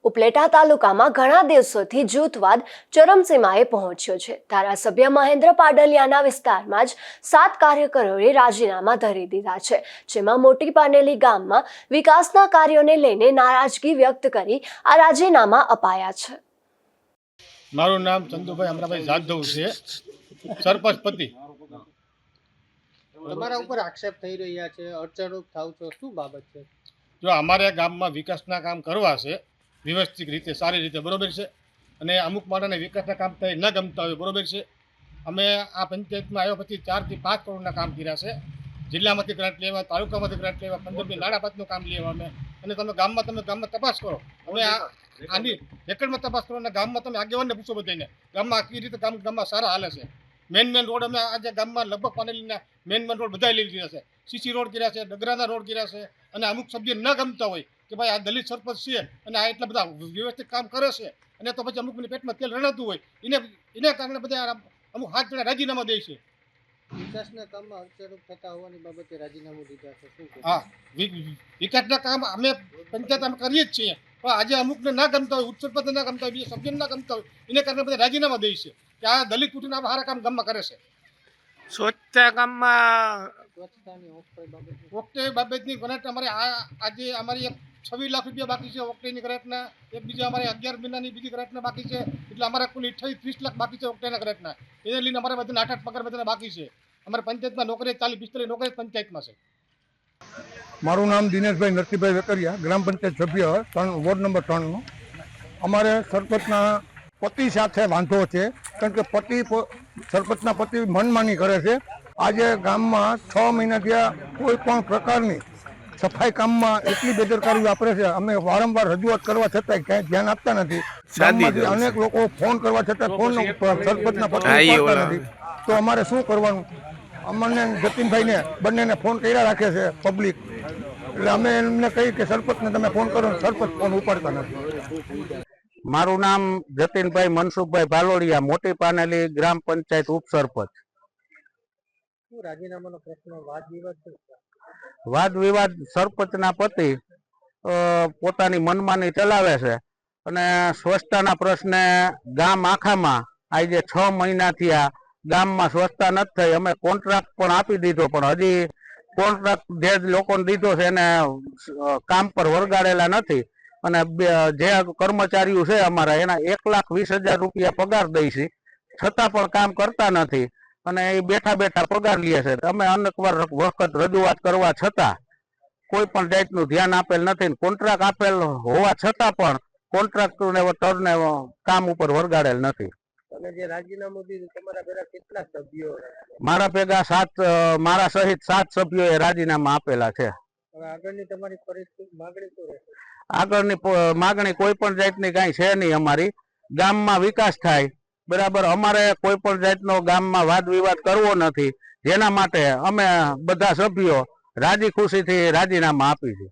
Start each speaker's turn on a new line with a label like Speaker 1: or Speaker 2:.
Speaker 1: ઉપલેટા તાલુકામાં ઘણા દિવસોથી જૂથવાદ ચરમસીમાએ પહોંચ્યો છે। ધારાસભ્ય મહેન્દ્ર પાડલિયાના વિસ્તારમાં જ 7 કાર્યકરોએ રાજીનામા ધરી દીધા છે, જેમાં મોટી પાનેલી ગામમાં વિકાસના કાર્યોને લઈને નારાજગી વ્યક્ત કરી આ રાજીનામા અપાયા છે।
Speaker 2: મારું નામ ચંદુભાઈ અમરાભાઈ જાધવ છે, સરપંચ પતિ।
Speaker 3: તમારા ઉપર આક્ષેપ થઈ રહ્યા છે, અડચણરૂપ થાવ છો, શું બાબત છે?
Speaker 2: જો અમારે ગામમાં વિકાસના કામ કરવા છે વ્યવસ્થિત રીતે, સારી રીતે, બરોબર છે, અને અમુક માણસને વિકાસના કામ થાય ન ગમતા હોય, બરોબર છે। અમે આ પંચાયતમાં આવ્યા પછી 4 થી 5 કરોડના કામ કર્યા છે। જિલ્લામાંથી ગ્રાન્ટ લેવા, તાલુકામાંથી ગ્રાન્ટ લેવા, 15 નાણાં પાસનું કામ લેવા અમે। અને તમે ગામમાં તપાસ કરો, અમે આની રેકર્ડમાં તપાસ કરો, અને ગામમાં તમે આગેવાનને પૂછો, બધાને ગામમાં આખી રીતે ગામમાં સારા હાલે છે। મેન રોડ અમે આજે ગામમાં લગભગ પાનેલીના મેન રોડ બધા લઈ લીધા છે, સીસી રોડ કર્યા છે, ડગરાના રોડ કર્યા છે। અને અમુક સભ્ય ન ગમતા હોય કે ભાઈ આ દલિત સરપંચ છે અને આ એટલા બધા વ્યવસ્થિત કામ કરે છે, અને તો પછી અમુકની પેટમાં તેલ રણાતું હોય, એને કારણે બધા અમુક 7 જણા રાજીનામા દે છે।
Speaker 3: વિકાસના કામમાં અડચણરૂપ થતા હોવાની બાબતે રાજીનામું દીધા છે, શું?
Speaker 2: હા, વિકાસના કામ અમે પંચાયત અમે કરીએ જ છીએ, પણ આજે અમુકને ના ગમતા હોય, ઉચ્ચપદ ના ગમતા હોય, બીજા સભ્યને ના ગમતા હોય, એને કારણે બધા રાજીનામા દે છે કે આ દલિત કુટુંબના સારા કામ ગામમાં કરે છે।
Speaker 4: સ્વચ્છતા કામમાં
Speaker 3: સ્વચ્છતાની
Speaker 2: ઓક્ટે બાબતની ગ્રાન્ટ અમારે આજે અમારી 26 લાખ રૂપિયા બાકી છે ઓક્ટેની ગ્રાન્ટના, એક બીજા અમારે 11 મહિનાની બીજી ગ્રાન્ટના બાકી છે, એટલે અમારે કુલ 30 લાખ બાકી છે ઓક્ટેના ગ્રાન્ટના। એને લઈને અમારે બધાને 8 પગાર બધાને બાકી છે। અમારે પંચાયતમાં નોકરી 40-45 નોકરી પંચાયતમાં છે।
Speaker 5: મારું નામ દિનેશભાઈ નરસિંહભાઈ વેકરિયા, ગ્રામ પંચાયત સભ્ય વોર્ડ નંબર 3 નો। અમારે સરપંચના પતિ સાથે વાંધો છે, કારણ કે સરપંચના પતિ મનમાની કરે છે। આજે ગામમાં 6 મહિનાથી કોઈ પણ પ્રકારની સફાઈ કામમાં એટલી બેદરકારી વાપરે છે, અમે વારંવાર રજૂઆત કરવા છતાં ક્યાંય ધ્યાન આપતા નથી। ગામમાંથી અનેક લોકો ફોન કરવા છતાં ફોન સરપંચના પતિ ઉપાડતા નથી, તો અમારે શું કરવાનું? અમને જતીનભાઈને બંનેને ફોન કર્યા રાખે છે પબ્લિક, એટલે અમે એમને કહી કે સરપંચને તમે ફોન કરો, સરપંચ ફોન ઉપાડતા નથી।
Speaker 6: મારું નામ જતીનભાઈ મનસુખભાઈ ભાલોડિયા, મોટી પાનેલી ગ્રામ પંચાયત ઉપસરપંચ।
Speaker 3: રાજીનામાનો પ્રશ્ન વાદ વિવાદ છે?
Speaker 6: વાદ વિવાદ સરપંચના પતિ પોતાની મનમાની ચલાવે છે, અને સ્વચ્છતાના પ્રશ્ને ગામ આખામાં આજે 6 મહિનાથી આ ગામમાં સ્વચ્છતા નથી થઈ। અમે કોન્ટ્રાક્ટ પણ આપી દીધો, પણ હજી કોન્ટ્રાક્ટ જે લોકોને દીધો છે એને કામ પર વળગાડેલા નથી, અને જે કર્મચારીઓ છે અમારા એના 1,20,000 રૂપિયા પગાર દઈ છે, છતાં પણ કામ કરતા નથી, અને એ બેઠા બેઠા પગાર લે છે। અમે અનેક વખત રજૂઆત કરવા છતાં કોઈ પણ જાતનું ધ્યાન આપેલ નથી, કોન્ટ્રાક્ટ આપેલ હોવા છતાં પણ કોન્ટ્રાક્ટરને તરને કામ ઉપર વળગાડેલ નથી।
Speaker 3: તમે જે રાજીનામું દીધું, તમારા ભેગા કેટલા સભ્યો?
Speaker 6: મારા ભેગા 7, મારા સહિત 7 સભ્યોએ રાજીનામા આપેલા છે।
Speaker 3: હવે આગળની તમારી પરિસ્થિતિ માગણી શું રહેશે?
Speaker 6: આગળની માગણી કોઈ પણ જાતની કાંઈ છે નહીં અમારી, ગામમાં વિકાસ થાય, બરાબર। અમારે કોઈ પણ જાતનો ગામમાં વાદ વિવાદ કરવો નથી, જેના માટે અમે બધા સભ્યો રાજી ખુશીથી રાજીનામા આપી છે।